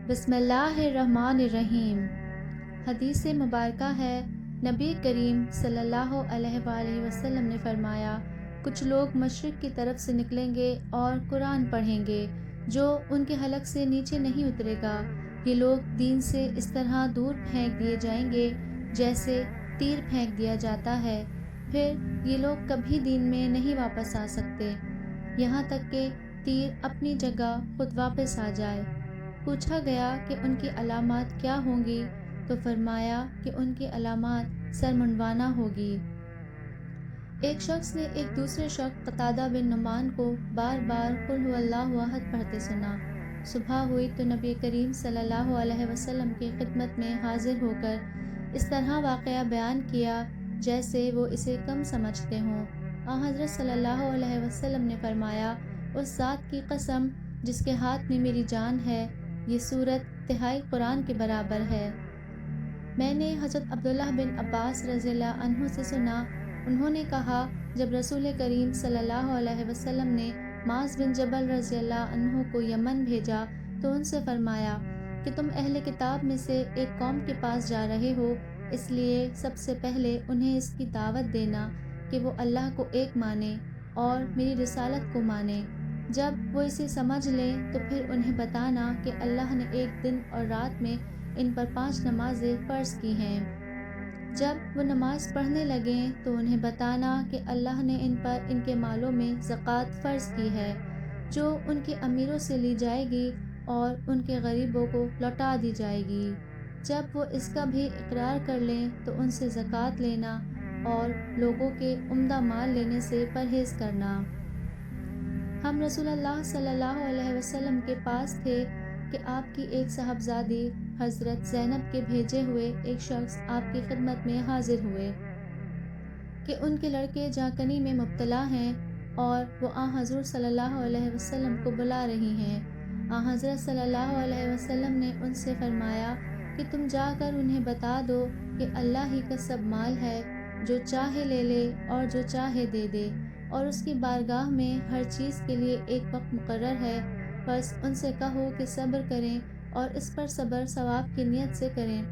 بسم اللہ الرحمن الرحیم۔ حدیث مبارکہ ہے، نبی کریم صلی اللہ علیہ وآلہ وسلم نے فرمایا، کچھ لوگ مشرق کی طرف سے نکلیں گے اور قرآن پڑھیں گے جو ان کے حلق سے نیچے نہیں اترے گا۔ یہ لوگ دین سے اس طرح دور پھینک دیے جائیں گے جیسے تیر پھینک دیا جاتا ہے، پھر یہ لوگ کبھی دین میں نہیں واپس آ سکتے یہاں تک کہ تیر اپنی جگہ خود واپس آ جائے۔ پوچھا گیا کہ ان کی علامات کیا ہوں گی، تو فرمایا کہ ان کی علامات سر منڈوانا ہوگی۔ ایک شخص نے ایک دوسرے شخص قتادہ بن نعمان کو بار بار قل هو اللہ احد پڑھتے سنا۔ صبح ہوئی تو نبی کریم صلی اللہ علیہ وسلم کی خدمت میں حاضر ہو کر اس طرح واقعہ بیان کیا جیسے وہ اسے کم سمجھتے ہوں۔ حضرت صلی اللہ علیہ وسلم نے فرمایا، اس ذات کی قسم جس کے ہاتھ میں میری جان ہے، یہ سورت تہائی قرآن کے برابر ہے۔ میں نے حضرت عبداللہ بن عباس رضی اللہ عنہ سے سنا، انہوں نے کہا، جب رسول کریم صلی اللہ علیہ وسلم نے معاذ بن جبل رضی اللہ عنہ کو یمن بھیجا تو ان سے فرمایا کہ تم اہل کتاب میں سے ایک قوم کے پاس جا رہے ہو، اس لیے سب سے پہلے انہیں اس کی دعوت دینا کہ وہ اللہ کو ایک مانیں اور میری رسالت کو مانیں۔ جب وہ اسے سمجھ لیں تو پھر انہیں بتانا کہ اللہ نے ایک دن اور رات میں ان پر 5 نمازیں فرض کی ہیں۔ جب وہ نماز پڑھنے لگیں تو انہیں بتانا کہ اللہ نے ان پر ان کے مالوں میں زکوٰۃ فرض کی ہے جو ان کے امیروں سے لی جائے گی اور ان کے غریبوں کو لوٹا دی جائے گی۔ جب وہ اس کا بھی اقرار کر لیں تو ان سے زکوٰۃ لینا اور لوگوں کے عمدہ مال لینے سے پرہیز کرنا۔ ہم رسول اللہ صلی اللہ علیہ وسلم کے پاس تھے کہ آپ کی ایک صاحبزادی حضرت زینب کے بھیجے ہوئے ایک شخص آپ کی خدمت میں حاضر ہوئے کہ ان کے لڑکے جاکنی میں مبتلا ہیں اور وہ حضور صلی اللہ علیہ وسلم کو بلا رہی ہیں۔ حضرت صلی اللہ علیہ وسلم نے ان سے فرمایا کہ تم جا کر انہیں بتا دو کہ اللہ ہی کا سب مال ہے، جو چاہے لے لے اور جو چاہے دے دے، اور اس کی بارگاہ میں ہر چیز کے لیے ایک وقت مقرر ہے، بس ان سے کہو کہ صبر کریں اور اس پر صبر ثواب کی نیت سے کریں۔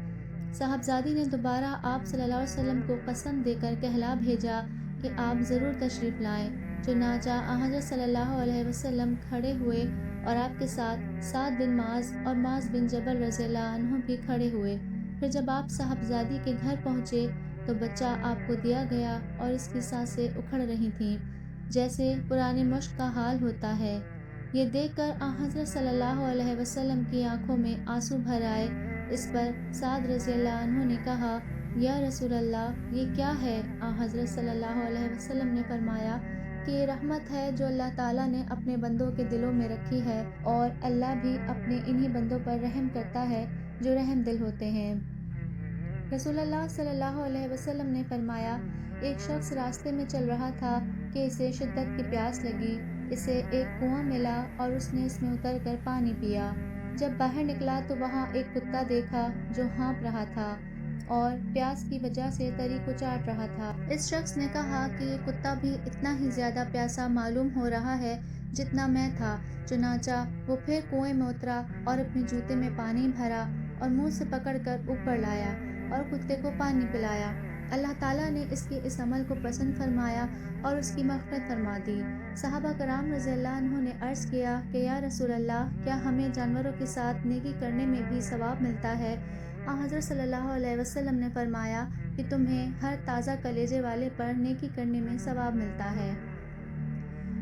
صاحبزادی نے دوبارہ آپ صلی اللہ علیہ وسلم کو قسم دے کر کہلا بھیجا کہ آپ ضرور تشریف لائیں۔ چنانچہ حضرت صلی اللہ علیہ وسلم کھڑے ہوئے اور آپ کے ساتھ سعد بن معاذ اور معاذ بن جبل رضی اللہ عنہ بھی کھڑے ہوئے۔ پھر جب آپ صاحبزادی کے گھر پہنچے تو بچہ آپ کو دیا گیا اور اس کی سانسیں اکھڑ رہی تھیں جیسے پرانے مشق کا حال ہوتا ہے۔ یہ دیکھ کر حضرت صلی اللہ علیہ وسلم کی آنکھوں میں آنسو بھر آئے۔ اس پر سعد رضی اللہ عنہ نے کہا، یا رسول اللہ، یہ کیا ہے؟ حضرت صلی اللہ علیہ وسلم نے فرمایا کہ یہ رحمت ہے جو اللہ تعالیٰ نے اپنے بندوں کے دلوں میں رکھی ہے، اور اللہ بھی اپنے انہی بندوں پر رحم کرتا ہے جو رحم دل ہوتے ہیں۔ رسول اللہ صلی اللہ علیہ وسلم نے فرمایا، ایک شخص راستے میں چل رہا تھا کہ اسے شدت کی پیاس لگی۔ اسے ایک کنواں ملا اور اس نے اس میں اتر کر پانی پیا۔ جب باہر نکلا تو وہاں ایک کتا دیکھا جو ہانپ رہا تھا اور پیاس کی وجہ سے تری کو چاٹ رہا تھا۔ اس شخص نے کہا کہ یہ کتا بھی اتنا ہی زیادہ پیاسا معلوم ہو رہا ہے جتنا میں تھا۔ چنانچہ وہ پھر کنویں میں اترا اور اپنے جوتے میں پانی بھرا اور منہ سے پکڑ کر اوپر لایا اور کتے کو پانی پلایا۔ اللہ تعالیٰ نے اس کے اس عمل کو پسند فرمایا اور اس کی مغفرت فرما دی۔ صحابہ کرام رضی اللہ عنہ نے عرض کیا کہ یا رسول اللہ، کیا ہمیں جانوروں کے ساتھ نیکی کرنے میں بھی ثواب ملتا ہے؟ حضرت صلی اللہ علیہ وسلم نے فرمایا کہ تمہیں ہر تازہ کلیجے والے پر نیکی کرنے میں ثواب ملتا ہے۔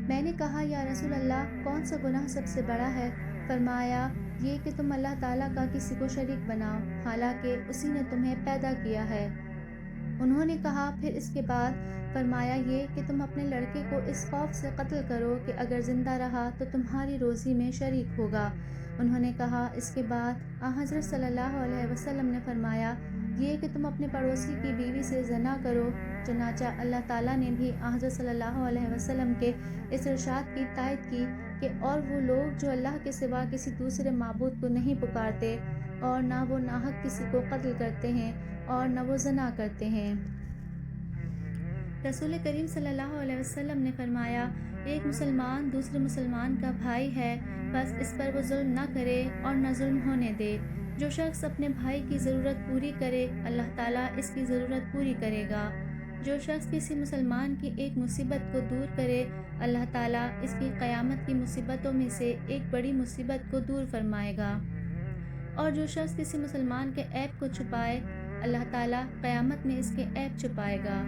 میں نے کہا، یا رسول اللہ، کون سا گناہ سب سے بڑا ہے؟ فرمایا، یہ کہ تم اللہ تعالیٰ کا کسی کو شریک بناؤ حالانکہ اسی نے تمہیں پیدا کیا ہے۔ انہوں نے کہا، پھر اس کے بعد؟ فرمایا، یہ کہ تم اپنے لڑکے کو اس خوف سے قتل کرو کہ اگر زندہ رہا تو تمہاری روزی میں شریک ہوگا۔ انہوں نے کہا، اس کے بعد؟ حضرت صلی اللہ علیہ وسلم نے فرمایا، یہ کہ تم اپنے پڑوسی کی بیوی سے زنا کرو۔ چنانچہ اللہ تعالیٰ نے بھی حضرت صلی اللہ علیہ وسلم کے اس ارشاد کی تائید کی کہ اور وہ لوگ جو اللہ کے سوا کسی دوسرے معبود کو نہیں پکارتے، اور نہ وہ ناحق کسی کو قتل کرتے ہیں اور نہ وہ زنا کرتے ہیں۔ رسول کریم صلی اللہ علیہ وسلم نے فرمایا، ایک مسلمان دوسرے مسلمان کا بھائی ہے، بس اس پر وہ ظلم نہ کرے اور نہ ظلم ہونے دے۔ جو شخص اپنے بھائی کی ضرورت پوری کرے، اللہ تعالیٰ اس کی ضرورت پوری کرے گا۔ جو شخص کسی مسلمان کی ایک مصیبت کو دور کرے، اللہ تعالیٰ اس کی قیامت کی مصیبتوں میں سے ایک بڑی مصیبت کو دور فرمائے گا۔ اور جو شخص کسی مسلمان کے عیب کو چھپائے، اللہ تعالیٰ قیامت میں اس کے عیب چھپائے گا۔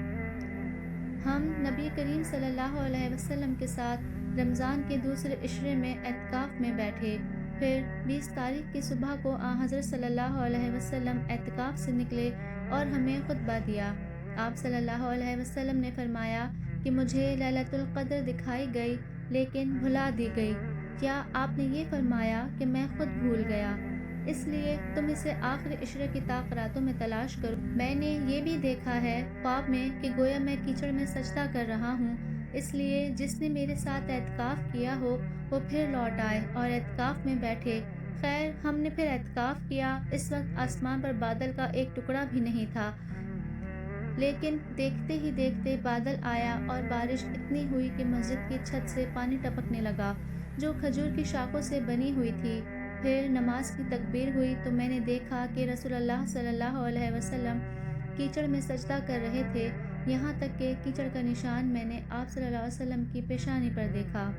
ہم نبی کریم صلی اللہ علیہ وسلم کے ساتھ رمضان کے دوسرے عشرے میں اعتکاف میں بیٹھے۔ پھر 20 تاریخ کی صبح کو آن حضرت صلی اللہ علیہ وسلم اعتکاف سے نکلے اور ہمیں خطبہ دیا۔ آپ صلی اللہ علیہ وسلم نے فرمایا کہ مجھے لیلۃ القدر دکھائی گئی لیکن بھلا دی گئی۔ کیا آپ نے یہ فرمایا کہ میں خود بھول گیا؟ اس لیے تم اسے آخری عشرے کی طاق راتوں میں تلاش کرو۔ میں نے یہ بھی دیکھا ہے خواب میں کہ گویا میں کیچڑ میں سجدہ کر رہا ہوں، اس لیے جس نے میرے ساتھ اعتکاف کیا ہو وہ پھر لوٹ آئے اور اعتکاف میں بیٹھے۔ خیر ہم نے پھر اعتکاف کیا۔ اس وقت آسمان پر بادل کا ایک ٹکڑا بھی نہیں تھا، لیکن دیکھتے ہی دیکھتے بادل آیا اور بارش اتنی ہوئی کہ مسجد کی چھت سے پانی ٹپکنے لگا جو کھجور کی شاخوں سے بنی ہوئی تھی۔ پھر نماز کی تکبیر ہوئی تو میں نے دیکھا کہ رسول اللہ صلی اللہ علیہ وسلم کیچڑ میں سجدہ کر رہے تھے، یہاں تک کہ کیچڑ کا نشان میں نے آپ صلی اللہ علیہ وسلم کی پیشانی پر دیکھا۔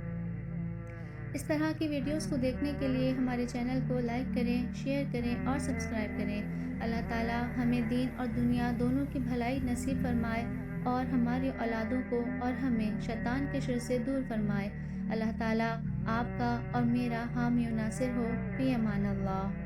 اس طرح کی ویڈیوز کو دیکھنے کے لیے ہمارے چینل کو لائک کریں، شیئر کریں اور سبسکرائب کریں۔ اللہ تعالیٰ ہمیں دین اور دنیا دونوں کی بھلائی نصیب فرمائے اور ہماری اولادوں کو اور ہمیں شیطان کے شر سے دور فرمائے۔ اللہ تعالیٰ آپ کا اور میرا حامی و ناصر ہو۔ فی امان اللہ۔